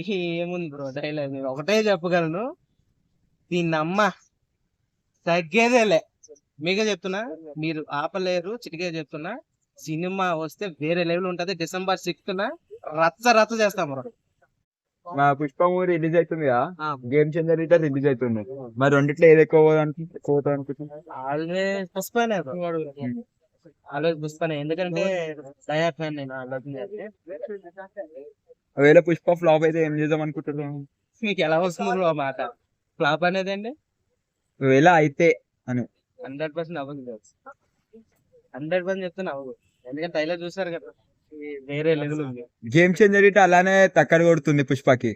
ఏముంది bro dialogue, నేను ఒకటే చెప్పగలను, దీన్నమ్మ తగ్గేదేలే. మీకే చెప్తున్నా, మీరు ఆపలేరు. చిటికే చెప్తున్నా, సినిమా వస్తే వేరే లెవెల్ ఉంటది. December 6th రచ్చ రచ్చ చేస్తాం బ్రో. మా పుష్ప మూవీ రిలీజ్ అవుతుంది కదా, గేమ్ చేంజర్ ఇట్లా రిలీజ్ అవుతుంది. మరి రెండిట్లో ఏది ఎక్కువ పోతా అనుకుంటున్నా? ఆల్వేస్ పుష్పనే bro. ఆల్వేస్ పుష్పనే, ఎందుకంటే దయా ఫ్యాన్ నేను. ఒకవేళ పుష్ప ఫ్లాప్ అయితే ఏం చేద్దాం అనుకుంటున్నాను? మీకు ఎలా వస్తుంది బ్రో ఆ మాట? ఫ్లాప్ అనేది అండి ఒకవేళ అయితే అని 100% అవ్వదు. 100% చెప్తున్నా అవ్వదు, ఎందుకంటే ట్రైలర్ చూసారు కదా, వేరే లెవెల్ ఉంది. గేమ్ చేంజర్ ఇట్లా అలానే టక్కర కొడుతుంది పుష్పకి,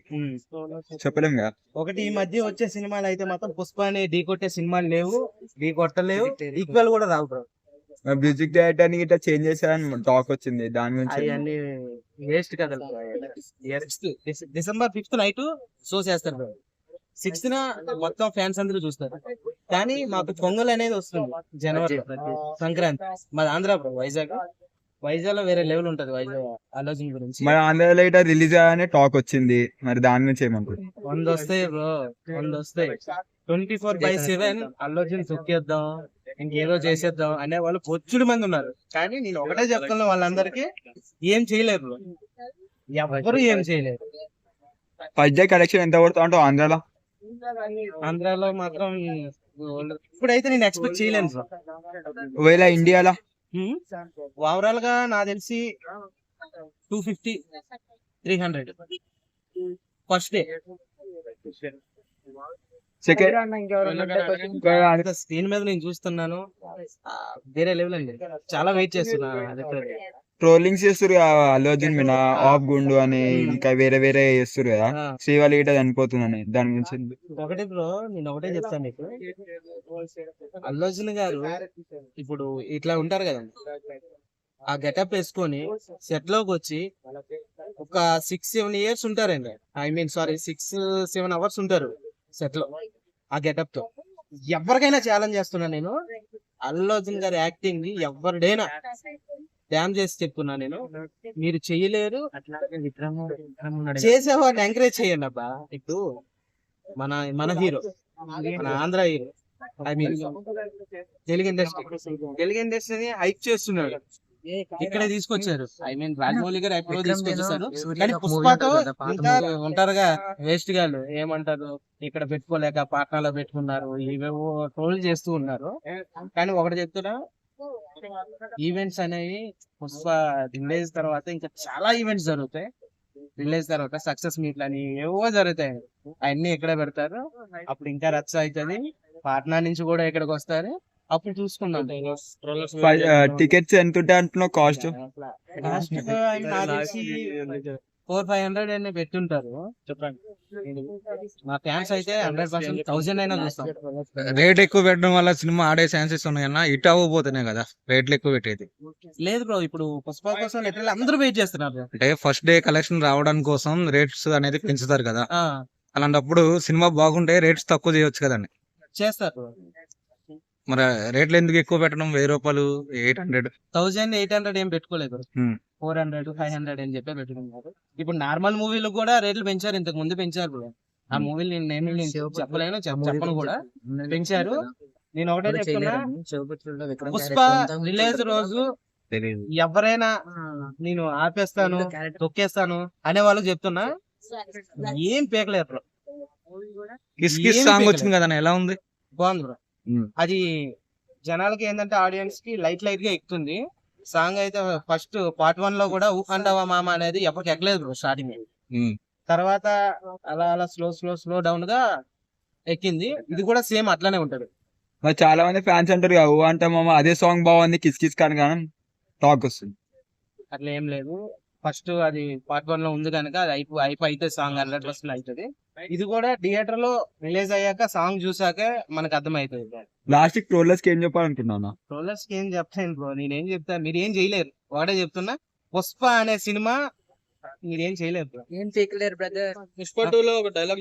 చెప్పలేం కదా. ఒకటి ఈ మధ్య వచ్చే సినిమాలు అయితే మాత్రం పుష్పని ఢీ కొట్టే సినిమాలు లేవు, ఢీ కొట్టలేవు, ఈక్వల్ కూడా రావు బ్రో. మ్యూజిక్ డైరెక్టర్ ని ఇట్లా చేంజ్ చేశారని టాక్ వచ్చింది, దాని గురించి అవన్నీ వేస్ట్ కదా. December 5th నైట్ షో చేస్తారు బ్రో. 6th మొత్తం ఫ్యాన్స్ అందరూ చూస్తారు. కానీ మాకు పొంగల్ అనేది వస్తుంది జనవరి, సంక్రాంతి. మాది ఆంధ్ర బ్రో, వైజాగ్ లో వేరే లెవెల్ ఉంటది. వైజాగ్ ఆలోచన గురించి మరి ఆంధ్రలో ఇట్లా రిలీజ్ అయ్యానే టాక్ వచ్చింది, మరి దాని గురించి ఏమనుకుంటున్నారు? 100 వస్తాయి బ్రో, 100 వస్తాయి. 24/7 అల్లోజన్ తొక్కేద్దాం, ఇంకేదో చేసేద్దాం అనే వాళ్ళు బొచ్చుడు మంది ఉన్నారు. కానీ నేను ఒకటే చెప్తున్నా, వాళ్ళందరికీ ఏం చేయలేరు బ్రో, ఎవరు ఏం చేయలేరు. ఫస్ట్ డే కలెక్షన్ ఎంత పడుతుంది అంటే ఆంధ్రాలో? ఆంధ్రాలో మాత్రం ఇప్పుడైతే నేను ఎక్స్పెక్ట్ చేయలేను బ్రో. ఒకవేళ ఇండియాలో ఓవరాల్ గా నాకు తెలిసి 250-300 ఫస్ట్ డే. స్క్రీన్ మీద నేను చూస్తున్నాను, వేరే లెవెల్ అండి. చాలా వెయిట్ చేస్తున్నా. ట్రోలింగ్స్ చేస్తారు అల్లు అర్జున్ మీద, ఆఫ్ గుండు అని ఇంకా వేరే వేరే చేస్తారు కదా, శ్రీవాలి గిట్ట చనిపోతుందని, దాని గురించి. ఒకటి బ్రో, నేను ఒకటే చెప్తాను మీకు, అల్లు అర్జున్ గారు ఇప్పుడు ఇట్లా ఉంటారు కదండి, ఆ గెటప్ వేసుకొని సెట్ లోకి వచ్చి ఒక 6-7 years ఉంటారండి. I mean sorry 6-7 hours ఉంటారు సెట్ లో ఆ గెటప్ తో. ఎవరికైనా ఛాలెంజ్ చేస్తున్నా నేను, అల్లు అర్జున్ గారి యాక్టింగ్ ని ఎవరిడైనా డ్యామ్ చేసి చెప్తున్నా నేను, మీరు చెయ్యలేరు. చేసేవాడిని ఎంకరేజ్ చేయండి అబ్బా. ఇప్పుడు మన హీరో, మన Andhra hero, I mean Telugu ఇండస్ట్రీని హైప్ చేస్తున్నాడు. ఇక్కడే తీసుకొచ్చారు. ఐ మీన్ రాజమౌళి గారు ఎప్పుడో తీసుకొచ్చేసారు. కానీ పుష్పతో ఇంకా ఉంటారుగా వేస్ట్ గాళ్ళు, ఏమంటారు, ఇక్కడ పెట్టుకోలేక పాట్నాలో పెట్టుకున్నారు, ఇవేవో ట్రోల్ చేస్తూ ఉన్నారు. కానీ ఒకటి చెప్తున్నా, ఈవెంట్స్ అనేవి పుష్ప రిలీజ్ తర్వాత ఇంకా చాలా ఈవెంట్స్ జరుగుతాయి. రిలీజ్ తర్వాత సక్సెస్ మీట్లు అని ఏవో జరుగుతాయి, అవన్నీ ఇక్కడే పెడతారు. అప్పుడు ఇంకా రచ్చ అవుతుంది. పాట్నా నుంచి కూడా ఇక్కడికి వస్తారు, అప్పుడు చూసుకుందాం. టికెట్స్ ఎంత ఉంటాయి అంటున్నావు? కాస్ట్ 400-500 అని పెట్టుంటారు. చెప్పండి, మా ఫ్యాన్స్ అయితే 100% 1000 అయినా చూస్తాం. రేట్ ఎక్కువ పెట్టడం వల్ల సినిమా ఆడే ఛాన్సెస్ ఉన్నాయన్నా, ఇటు అవ్వబోతున్నాయి కదా రేట్లు ఎక్కువ పెట్టేది. లేదు బ్రో, ఇప్పుడు పుష్ప కోసం లిటరల్లీ అందరూ వెయిట్ చేస్తున్నారు. అంటే ఫస్ట్ డే కలెక్షన్ రావడానికి కోసం రేట్స్ అనేది పెంచుతారు కదా, అలాంటప్పుడు సినిమా బాగుంటే రేట్స్ తక్కువ చేయొచ్చు కదండి. చేస్తారు. మరి రేట్లు ఎందుకు ఎక్కువ పెట్టడం? 1000 రూపాయలు, 800, 1800 ఏం పెట్టుకోలేదు. 400-500 అని చెప్పి పెట్టుకున్నారు. ఇప్పుడు నార్మల్ మూవీలు కూడా రేట్లు పెంచారు, ఇంతకు ముందు పెంచారు బ్రో. ఆ మూవీలు నేను చెప్పలేను, చెప్పను కూడా, పెంచారు. నేను ఒకటే చెప్తున్నా, పుష్ప రిలీజ్ రోజు ఎవరైనా నేను ఆపేస్తాను, తొక్కేస్తాను అనే వాళ్ళు చెప్తున్నా, ఏం పేకలేరు బ్రో. కిస్ కిస్ సాంగ్ వచ్చింది కదా, ఎలా ఉంది? బాగుంది బ్రో. అది జనాలకి ఏంటంటే ఆడియన్స్ కి లైట్ గా ఎక్కుతుంది. సాంగ్ అయితే ఫస్ట్ పార్ట్ 1 లో కూడా ఊహండవా మామ అనేది ఎవరికి ఎక్కలేదు బ్రో స్టార్టింగ్. తర్వాత అలా అలా స్లో డౌన్ గా ఎక్కింది. ఇది కూడా సేమ్ అట్లానే ఉంటది. మరి చాలా మంది ఫ్యాన్స్ అంటారు కదా, ఊ అంటే మామ అదే సాంగ్ బాగుంది కిస్ కిస్ కానీ టాక్ వస్తుంది. అట్లా ఏం లేదు, ఫస్ట్ అది పార్ట్ 1 లో ఉంది కనుక అది అయిపోతే సాంగ్ 100% అవుతుంది. ఇది కూడా థియేటర్ లో రిలీజ్ అయ్యాక సాంగ్ చూసాక మనకు అర్థమవుతుంది. లాస్ట్ ట్రోలర్స్ కి ఏం చెప్పాలనుకుంటున్నా? ట్రోలర్స్ కి ఏం చెప్తాను బ్రో, నేనేం చెప్తా, మీరు ఏం చేయలేరు. ఒకటే చెప్తున్నా, పుష్ప అనే సినిమా మీరేం చేయలేరు బ్రో. ఏం చేయలేరు బ్రదర్. పుష్ప 2 లో ఒక డైలాగ్